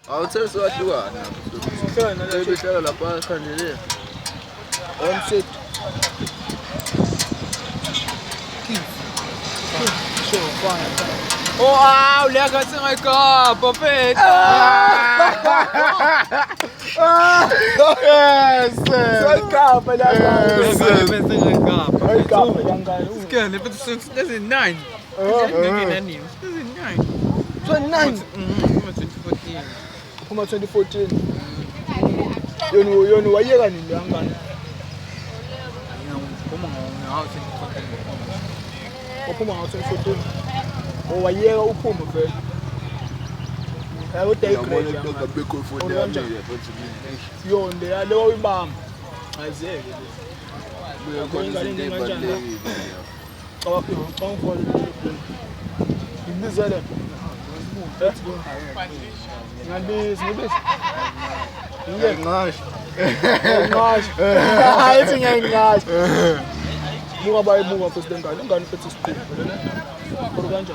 Awuthengisi wahlukana. Behlala lapha khandele. One set. Sure, fine. Oh, wow, lekker zijn mijn kap, papet. Yes. Sai capa, ele Yes. Scan, ik ben sinds 2009. 29. 2014. Kuma 2014. Yoni wayeka nini yangani? Uphuma ngo-2014. Wayeka uphume vele. Uday grade yonde yale wayibamba. Ayizeke le. Ngibizele. Ngibizi. Ngiyazi. Hayi singayengazi. Buka bayibuka first ngane. Ingane phethe isipho. Kodwa kanjani?